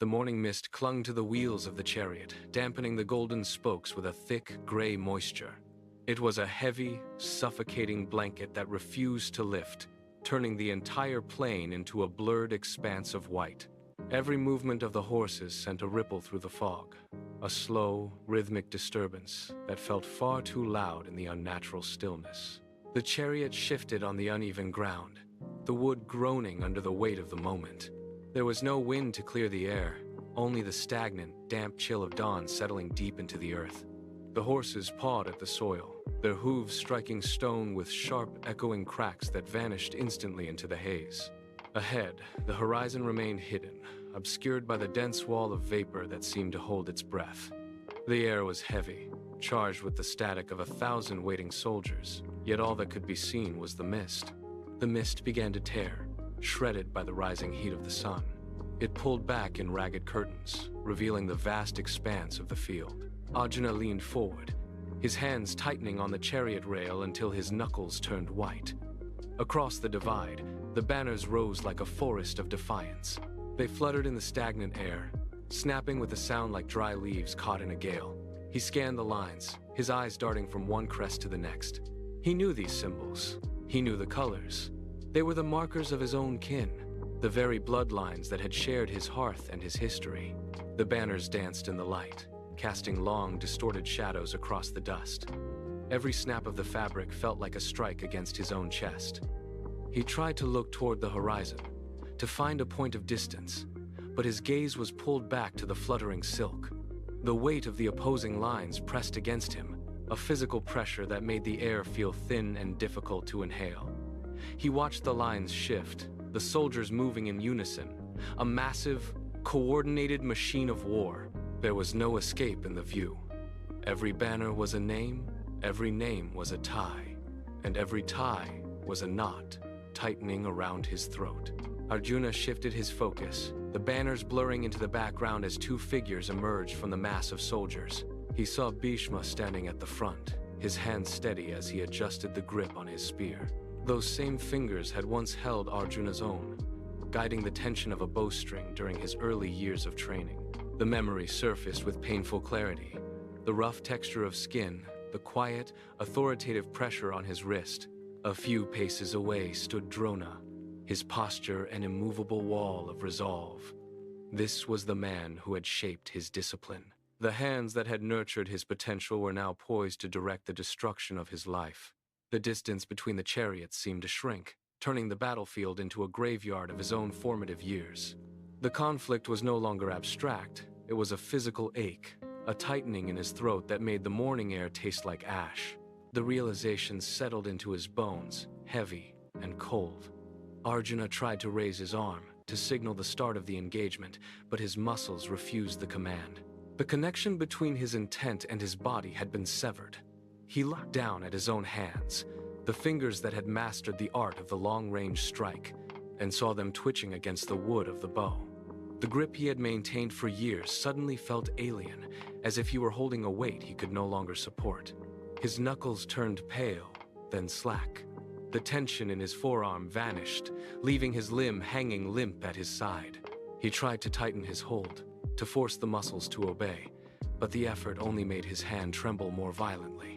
The morning mist clung to the wheels of the chariot, dampening the golden spokes with a thick, gray moisture. It was a heavy, suffocating blanket that refused to lift, turning the entire plain into a blurred expanse of white. Every movement of the horses sent a ripple through the fog, a slow, rhythmic disturbance that felt far too loud in the unnatural stillness. The chariot shifted on the uneven ground, the wood groaning under the weight of the moment. There was no wind to clear the air, only the stagnant, damp chill of dawn settling deep into the earth. The horses pawed at the soil, their hooves striking stone with sharp, echoing cracks that vanished instantly into the haze. Ahead, the horizon remained hidden, obscured by the dense wall of vapor that seemed to hold its breath. The air was heavy, charged with the static of 1,000 waiting soldiers, yet all that could be seen was the mist. The mist began to tear, shredded by the rising heat of the sun. It pulled back in ragged curtains, revealing the vast expanse of the field. Arjuna leaned forward, his hands tightening on the chariot rail until his knuckles turned white. Across the divide, the banners rose like a forest of defiance. They fluttered in the stagnant air, snapping with a sound like dry leaves caught in a gale. He scanned the lines, his eyes darting from one crest to the next. He knew these symbols. He knew the colors. They were the markers of his own kin, the very bloodlines that had shared his hearth and his history. The banners danced in the light, casting long, distorted shadows across the dust. Every snap of the fabric felt like a strike against his own chest. He tried to look toward the horizon, to find a point of distance, but his gaze was pulled back to the fluttering silk. The weight of the opposing lines pressed against him, a physical pressure that made the air feel thin and difficult to inhale. He watched the lines shift, the soldiers moving in unison, a massive, coordinated machine of war. There was no escape in the view. Every banner was a name, every name was a tie, and every tie was a knot, tightening around his throat. Arjuna shifted his focus, the banners blurring into the background as two figures emerged from the mass of soldiers. He saw Bhishma standing at the front, his hands steady as he adjusted the grip on his spear. Those same fingers had once held Arjuna's own, guiding the tension of a bowstring during his early years of training. The memory surfaced with painful clarity, the rough texture of skin, the quiet, authoritative pressure on his wrist. A few paces away stood Drona, his posture an immovable wall of resolve. This was the man who had shaped his discipline. The hands that had nurtured his potential were now poised to direct the destruction of his life. The distance between the chariots seemed to shrink, turning the battlefield into a graveyard of his own formative years. The conflict was no longer abstract, it was a physical ache, a tightening in his throat that made the morning air taste like ash. The realization settled into his bones, heavy and cold. Arjuna tried to raise his arm, to signal the start of the engagement, but his muscles refused the command. The connection between his intent and his body had been severed. He looked down at his own hands, the fingers that had mastered the art of the long-range strike, and saw them twitching against the wood of the bow. The grip he had maintained for years suddenly felt alien, as if he were holding a weight he could no longer support. His knuckles turned pale, then slack. The tension in his forearm vanished, leaving his limb hanging limp at his side. He tried to tighten his hold, to force the muscles to obey, but the effort only made his hand tremble more violently.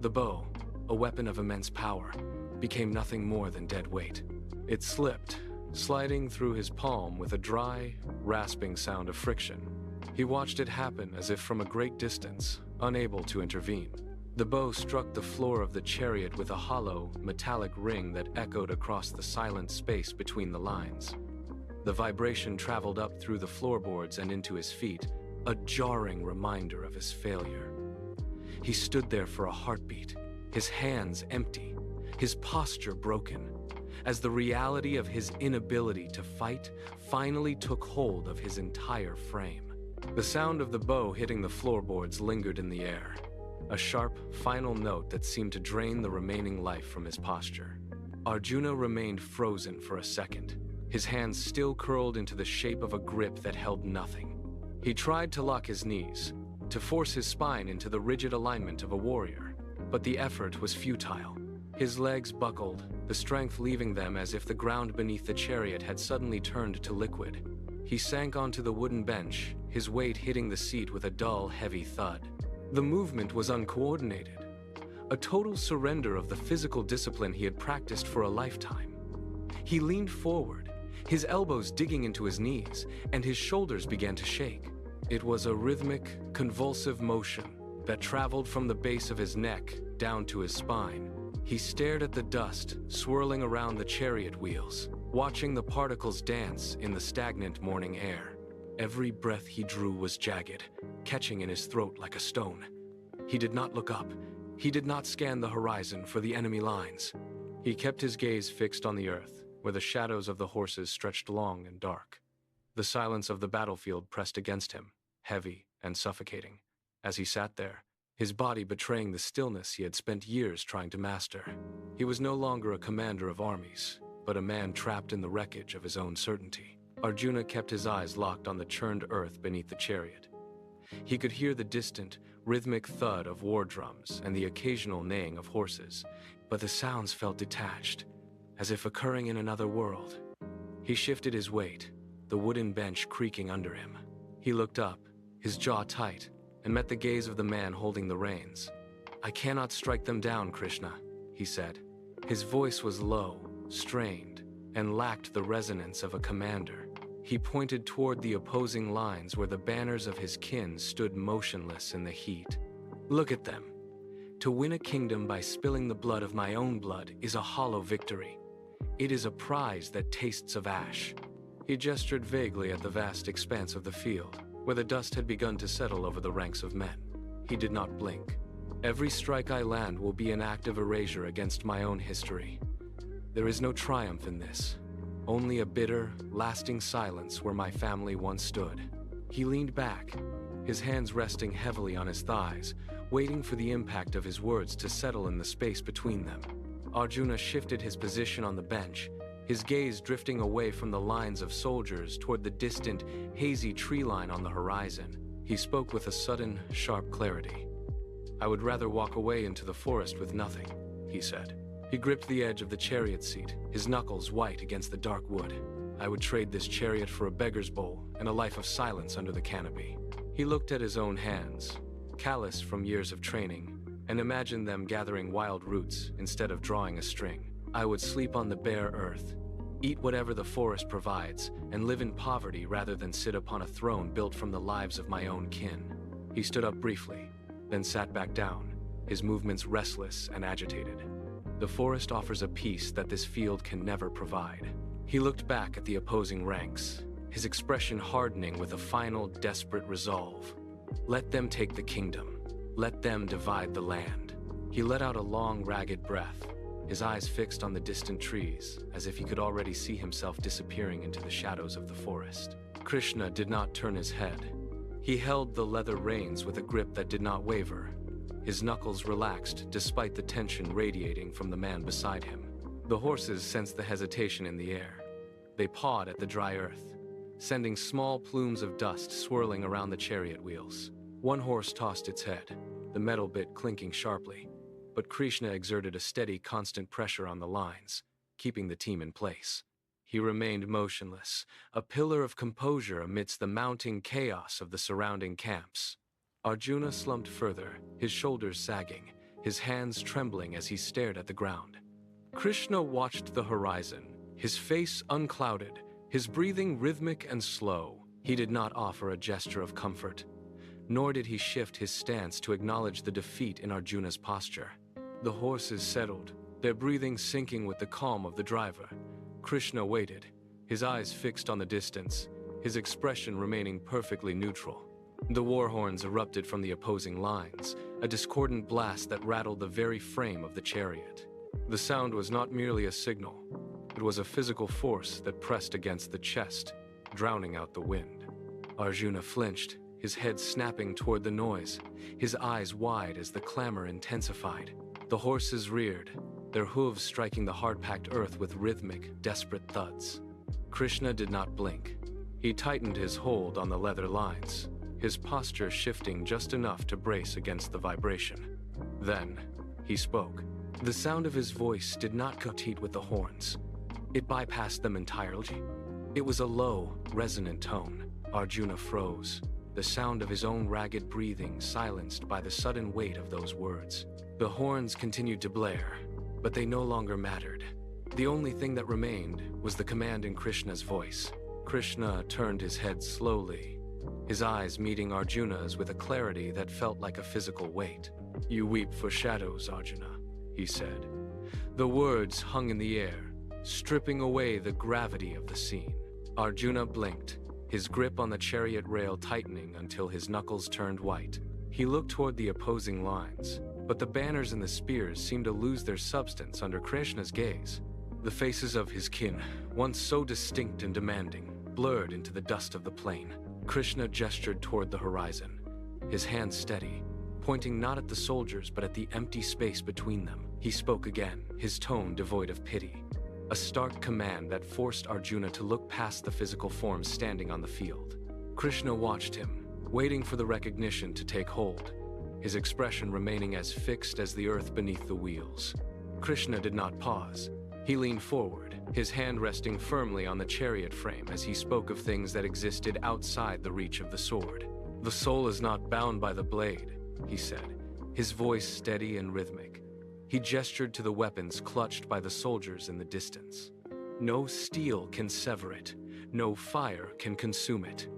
The bow, a weapon of immense power, became nothing more than dead weight. It slipped, sliding through his palm with a dry, rasping sound of friction. He watched it happen as if from a great distance, unable to intervene. The bow struck the floor of the chariot with a hollow, metallic ring that echoed across the silent space between the lines. The vibration traveled up through the floorboards and into his feet, a jarring reminder of his failure. He stood there for a heartbeat, his hands empty, his posture broken, as the reality of his inability to fight finally took hold of his entire frame. The sound of the bow hitting the floorboards lingered in the air, a sharp, final note that seemed to drain the remaining life from his posture. Arjuna remained frozen for a second, his hands still curled into the shape of a grip that held nothing. He tried to lock his knees, to force his spine into the rigid alignment of a warrior, but the effort was futile. His legs buckled, the strength leaving them as if the ground beneath the chariot had suddenly turned to liquid. He sank onto the wooden bench, his weight hitting the seat with a dull, heavy thud. The movement was uncoordinated, a total surrender of the physical discipline he had practiced for a lifetime. He leaned forward, his elbows digging into his knees, and his shoulders began to shake. It was a rhythmic, convulsive motion that traveled from the base of his neck down to his spine. He stared at the dust swirling around the chariot wheels, watching the particles dance in the stagnant morning air. Every breath he drew was jagged, catching in his throat like a stone. He did not look up. He did not scan the horizon for the enemy lines. He kept his gaze fixed on the earth, where the shadows of the horses stretched long and dark. The silence of the battlefield pressed against him, heavy and suffocating, as he sat there, his body betraying the stillness he had spent years trying to master. He was no longer a commander of armies, but a man trapped in the wreckage of his own certainty. Arjuna kept his eyes locked on the churned earth beneath the chariot. He could hear the distant, rhythmic thud of war drums and the occasional neighing of horses, but the sounds felt detached, as if occurring in another world. He shifted his weight, the wooden bench creaking under him. He looked up, his jaw tight, and met the gaze of the man holding the reins. "I cannot strike them down, Krishna," he said. His voice was low, strained, and lacked the resonance of a commander. He pointed toward the opposing lines where the banners of his kin stood motionless in the heat. "Look at them. To win a kingdom by spilling the blood of my own blood is a hollow victory. It is a prize that tastes of ash." He gestured vaguely at the vast expanse of the field, where the dust had begun to settle over the ranks of men. He did not blink. "Every strike I land will be an act of erasure against my own history. There is no triumph in this, only a bitter, lasting silence where my family once stood." He leaned back, his hands resting heavily on his thighs, waiting for the impact of his words to settle in the space between them. Arjuna shifted his position on the bench, his gaze drifting away from the lines of soldiers toward the distant, hazy tree line on the horizon. He spoke with a sudden, sharp clarity. "I would rather walk away into the forest with nothing," he said. He gripped the edge of the chariot seat, his knuckles white against the dark wood. "I would trade this chariot for a beggar's bowl and a life of silence under the canopy." He looked at his own hands, calloused from years of training, and imagined them gathering wild roots instead of drawing a string. "I would sleep on the bare earth, eat whatever the forest provides, and live in poverty rather than sit upon a throne built from the lives of my own kin." He stood up briefly, then sat back down, his movements restless and agitated. "The forest offers a peace that this field can never provide." He looked back at the opposing ranks, his expression hardening with a final, desperate resolve. "Let them take the kingdom. Let them divide the land." He let out a long, ragged breath, his eyes fixed on the distant trees, as if he could already see himself disappearing into the shadows of the forest. Krishna did not turn his head. He held the leather reins with a grip that did not waver. His knuckles relaxed despite the tension radiating from the man beside him. The horses sensed the hesitation in the air. They pawed at the dry earth, sending small plumes of dust swirling around the chariot wheels. One horse tossed its head, the metal bit clinking sharply, but Krishna exerted a steady, constant pressure on the lines, keeping the team in place. He remained motionless, a pillar of composure amidst the mounting chaos of the surrounding camps. Arjuna slumped further, his shoulders sagging, his hands trembling as he stared at the ground. Krishna watched the horizon, his face unclouded, his breathing rhythmic and slow. He did not offer a gesture of comfort, nor did he shift his stance to acknowledge the defeat in Arjuna's posture. The horses settled, their breathing syncing with the calm of the driver. Krishna waited, his eyes fixed on the distance, his expression remaining perfectly neutral. The war horns erupted from the opposing lines, a discordant blast that rattled the very frame of the chariot. The sound was not merely a signal, it was a physical force that pressed against the chest, drowning out the wind. Arjuna flinched, his head snapping toward the noise, his eyes wide as the clamor intensified. The horses reared, their hooves striking the hard-packed earth with rhythmic, desperate thuds. Krishna did not blink. He tightened his hold on the leather lines, his posture shifting just enough to brace against the vibration. Then, he spoke. The sound of his voice did not compete with the horns. It bypassed them entirely. It was a low, resonant tone. Arjuna froze, the sound of his own ragged breathing silenced by the sudden weight of those words. The horns continued to blare, but they no longer mattered. The only thing that remained was the command in Krishna's voice. Krishna turned his head slowly, his eyes meeting Arjuna's with a clarity that felt like a physical weight. "You weep for shadows, Arjuna," he said. The words hung in the air, stripping away the gravity of the scene. Arjuna blinked, his grip on the chariot rail tightening until his knuckles turned white. He looked toward the opposing lines, but the banners and the spears seemed to lose their substance under Krishna's gaze. The faces of his kin, once so distinct and demanding, blurred into the dust of the plain. Krishna gestured toward the horizon, his hand steady, pointing not at the soldiers but at the empty space between them. He spoke again, his tone devoid of pity. A stark command that forced Arjuna to look past the physical forms standing on the field. Krishna watched him, waiting for the recognition to take hold, his expression remaining as fixed as the earth beneath the wheels. Krishna did not pause. He leaned forward, his hand resting firmly on the chariot frame as he spoke of things that existed outside the reach of the sword. "The soul is not bound by the blade," he said, his voice steady and rhythmic. He gestured to the weapons clutched by the soldiers in the distance. "No steel can sever it, no fire can consume it.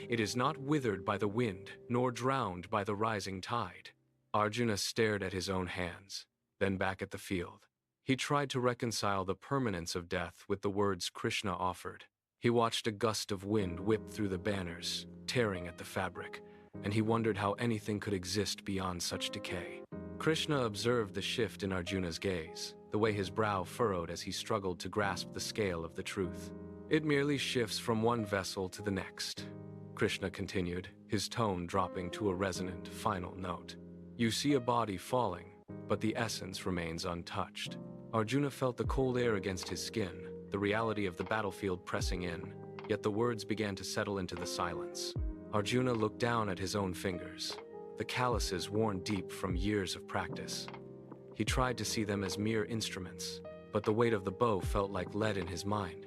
It is not withered by the wind, nor drowned by the rising tide." Arjuna stared at his own hands, then back at the field. He tried to reconcile the permanence of death with the words Krishna offered. He watched a gust of wind whip through the banners, tearing at the fabric, and he wondered how anything could exist beyond such decay. Krishna observed the shift in Arjuna's gaze, the way his brow furrowed as he struggled to grasp the scale of the truth. "It merely shifts from one vessel to the next," Krishna continued, his tone dropping to a resonant, final note. "You see a body falling, but the essence remains untouched." Arjuna felt the cold air against his skin, the reality of the battlefield pressing in, yet the words began to settle into the silence. Arjuna looked down at his own fingers, the calluses worn deep from years of practice. He tried to see them as mere instruments, but the weight of the bow felt like lead in his mind.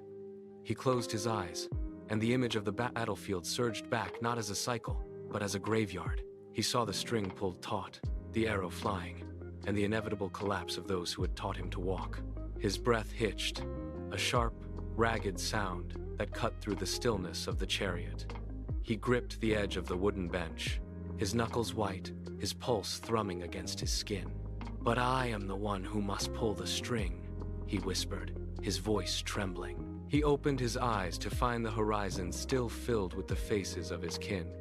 He closed his eyes, and the image of the battlefield surged back not as a cycle, but as a graveyard. He saw the string pulled taut, the arrow flying, and the inevitable collapse of those who had taught him to walk. His breath hitched, a sharp, ragged sound that cut through the stillness of the chariot. He gripped the edge of the wooden bench, his knuckles white, his pulse thrumming against his skin. "But I am the one who must pull the string," he whispered, his voice trembling. He opened his eyes to find the horizon still filled with the faces of his kin.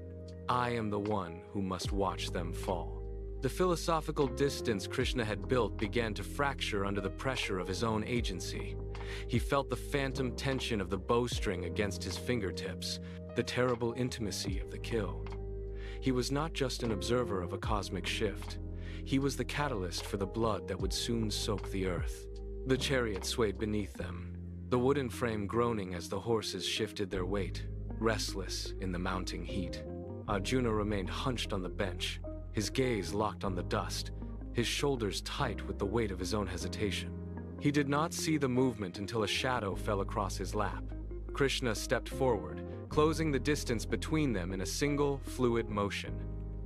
"I am the one who must watch them fall." The philosophical distance Krishna had built began to fracture under the pressure of his own agency. He felt the phantom tension of the bowstring against his fingertips, the terrible intimacy of the kill. He was not just an observer of a cosmic shift. He was the catalyst for the blood that would soon soak the earth. The chariot swayed beneath them, the wooden frame groaning as the horses shifted their weight, restless in the mounting heat. Arjuna remained hunched on the bench, his gaze locked on the dust, his shoulders tight with the weight of his own hesitation. He did not see the movement until a shadow fell across his lap. Krishna stepped forward, closing the distance between them in a single, fluid motion.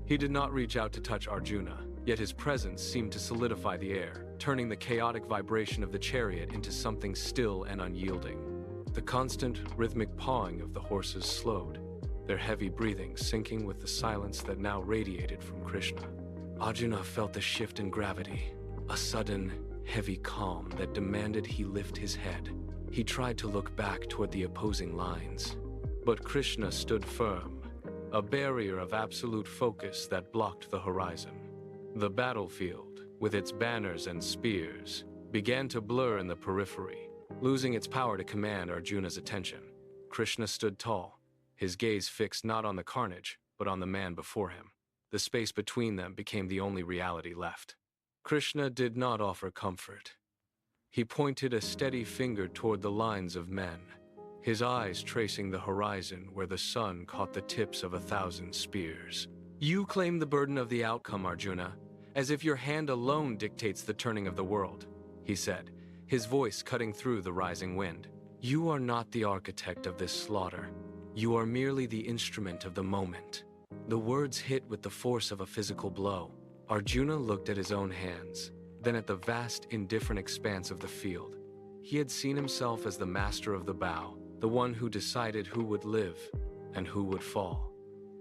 He did not reach out to touch Arjuna, yet his presence seemed to solidify the air, turning the chaotic vibration of the chariot into something still and unyielding. The constant, rhythmic pawing of the horses slowed, their heavy breathing syncing with the silence that now radiated from Krishna. Arjuna felt the shift in gravity, a sudden, heavy calm that demanded he lift his head. He tried to look back toward the opposing lines, but Krishna stood firm, a barrier of absolute focus that blocked the horizon. The battlefield, with its banners and spears, began to blur in the periphery, losing its power to command Arjuna's attention. Krishna stood tall, his gaze fixed not on the carnage, but on the man before him. The space between them became the only reality left. Krishna did not offer comfort. He pointed a steady finger toward the lines of men, his eyes tracing the horizon where the sun caught the tips of 1,000 spears. "You claim the burden of the outcome, Arjuna, as if your hand alone dictates the turning of the world," he said, his voice cutting through the rising wind. "You are not the architect of this slaughter. You are merely the instrument of the moment." The words hit with the force of a physical blow. Arjuna looked at his own hands, then at the vast, indifferent expanse of the field. He had seen himself as the master of the bow, the one who decided who would live and who would fall.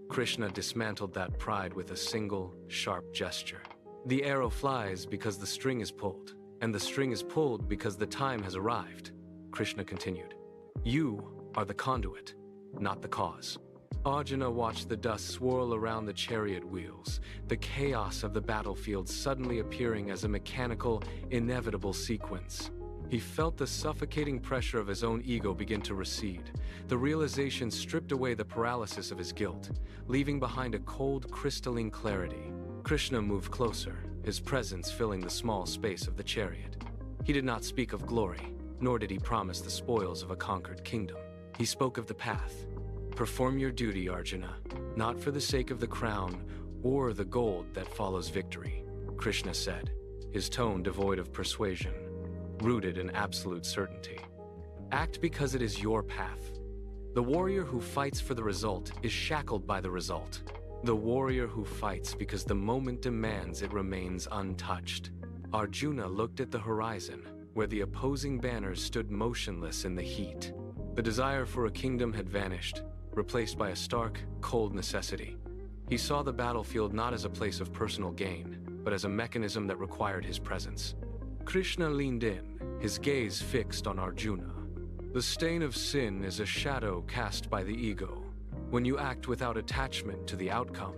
Krishna dismantled that pride with a single, sharp gesture. "The arrow flies because the string is pulled, and the string is pulled because the time has arrived," Krishna continued. "You are the conduit, not the cause." Arjuna watched the dust swirl around the chariot wheels, the chaos of the battlefield suddenly appearing as a mechanical, inevitable sequence. He felt the suffocating pressure of his own ego begin to recede. The realization stripped away the paralysis of his guilt, leaving behind a cold, crystalline clarity. Krishna moved closer, his presence filling the small space of the chariot. He did not speak of glory, nor did he promise the spoils of a conquered kingdom. He spoke of the path. "Perform your duty, Arjuna, not for the sake of the crown or the gold that follows victory," Krishna said, his tone devoid of persuasion, rooted in absolute certainty. "Act because it is your path. The warrior who fights for the result is shackled by the result. The warrior who fights because the moment demands it remains untouched." Arjuna looked at the horizon, where the opposing banners stood motionless in the heat. The desire for a kingdom had vanished, replaced by a stark, cold necessity. He saw the battlefield not as a place of personal gain, but as a mechanism that required his presence. Krishna leaned in, his gaze fixed on Arjuna. "The stain of sin is a shadow cast by the ego. When you act without attachment to the outcome,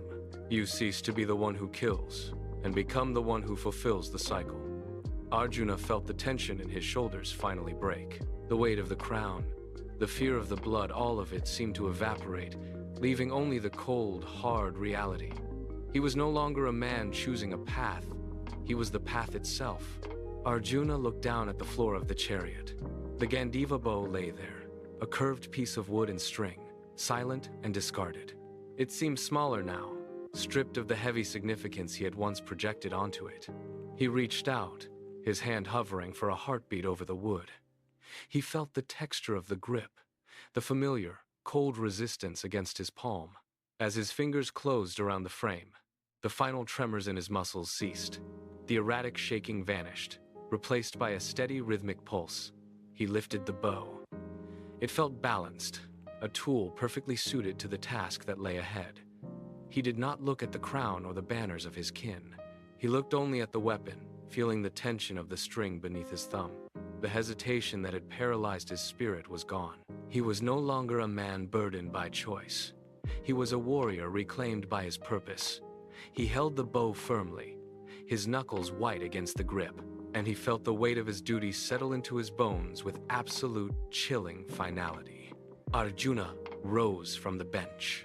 you cease to be the one who kills, and become the one who fulfills the cycle." Arjuna felt the tension in his shoulders finally break. The weight of the crown, the fear of the blood, all of it seemed to evaporate, leaving only the cold, hard reality. He was no longer a man choosing a path. He was the path itself. Arjuna looked down at the floor of the chariot. The Gandiva bow lay there, a curved piece of wood and string, silent and discarded. It seemed smaller now, stripped of the heavy significance he had once projected onto it. He reached out, his hand hovering for a heartbeat over the wood. He felt the texture of the grip, the familiar, cold resistance against his palm. As his fingers closed around the frame, the final tremors in his muscles ceased. The erratic shaking vanished, replaced by a steady rhythmic pulse. He lifted the bow. It felt balanced, a tool perfectly suited to the task that lay ahead. He did not look at the crown or the banners of his kin. He looked only at the weapon, feeling the tension of the string beneath his thumb. The hesitation that had paralyzed his spirit was gone. He was no longer a man burdened by choice. He was a warrior reclaimed by his purpose. He held the bow firmly, his knuckles white against the grip, and he felt the weight of his duty settle into his bones with absolute, chilling finality. Arjuna rose from the bench.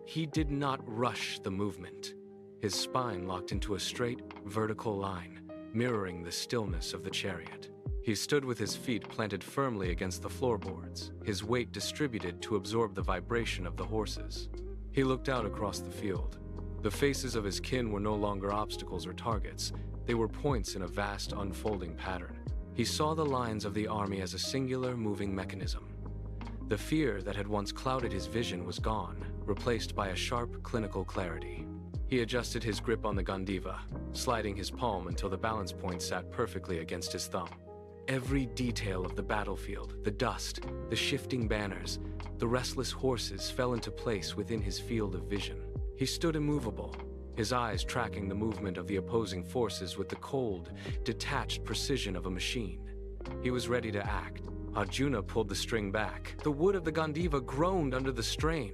He did not rush the movement. His spine locked into a straight, vertical line, mirroring the stillness of the chariot. He stood with his feet planted firmly against the floorboards, his weight distributed to absorb the vibration of the horses. He looked out across the field. The faces of his kin were no longer obstacles or targets. They were points in a vast, unfolding pattern. He saw the lines of the army as a singular, moving mechanism. The fear that had once clouded his vision was gone, replaced by a sharp, clinical clarity. He adjusted his grip on the Gandiva, sliding his palm until the balance point sat perfectly against his thumb. Every detail of the battlefield, the dust, the shifting banners, the restless horses fell into place within his field of vision. He stood immovable, his eyes tracking the movement of the opposing forces with the cold, detached precision of a machine. He was ready to act. Arjuna pulled the string back. The wood of the Gandiva groaned under the strain,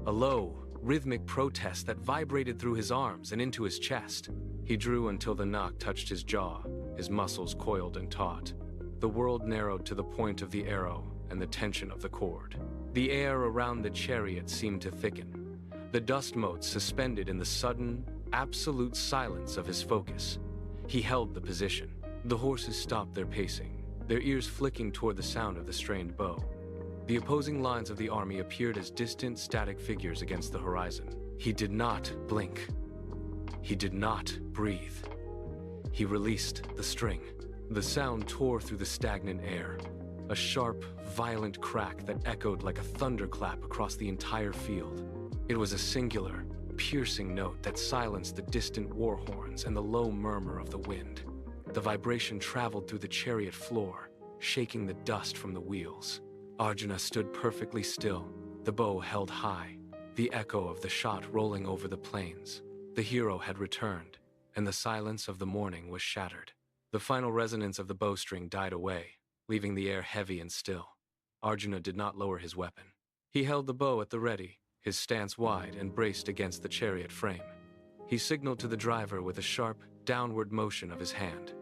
a low, rhythmic protest that vibrated through his arms and into his chest. He drew until the knock touched his jaw, his muscles coiled and taut. The world narrowed to the point of the arrow and the tension of the cord. The air around the chariot seemed to thicken, the dust motes suspended in the sudden, absolute silence of his focus. He held the position. The horses stopped their pacing, their ears flicking toward the sound of the strained bow. The opposing lines of the army appeared as distant, static figures against the horizon. He did not blink. He did not breathe. He released the string. The sound tore through the stagnant air, a sharp, violent crack that echoed like a thunderclap across the entire field. It was a singular, piercing note that silenced the distant war horns and the low murmur of the wind. The vibration traveled through the chariot floor, shaking the dust from the wheels. Arjuna stood perfectly still, the bow held high, the echo of the shot rolling over the plains. The hero had returned, and the silence of the morning was shattered. The final resonance of the bowstring died away, leaving the air heavy and still. Arjuna did not lower his weapon. He held the bow at the ready, his stance wide and braced against the chariot frame. He signaled to the driver with a sharp, downward motion of his hand.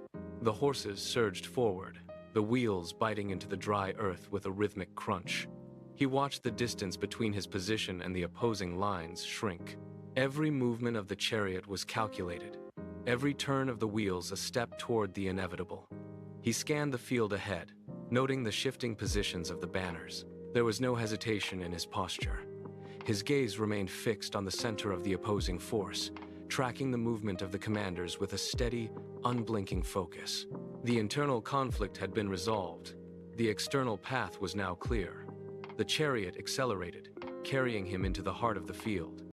The horses surged forward, the wheels biting into the dry earth with a rhythmic crunch. He watched the distance between his position and the opposing lines shrink. Every movement of the chariot was calculated, every turn of the wheels a step toward the inevitable. He scanned the field ahead, noting the shifting positions of the banners. There was no hesitation in his posture. His gaze remained fixed on the center of the opposing force, tracking the movement of the commanders with a steady, unblinking focus. The internal conflict had been resolved. The external path was now clear. The chariot accelerated, carrying him into the heart of the field.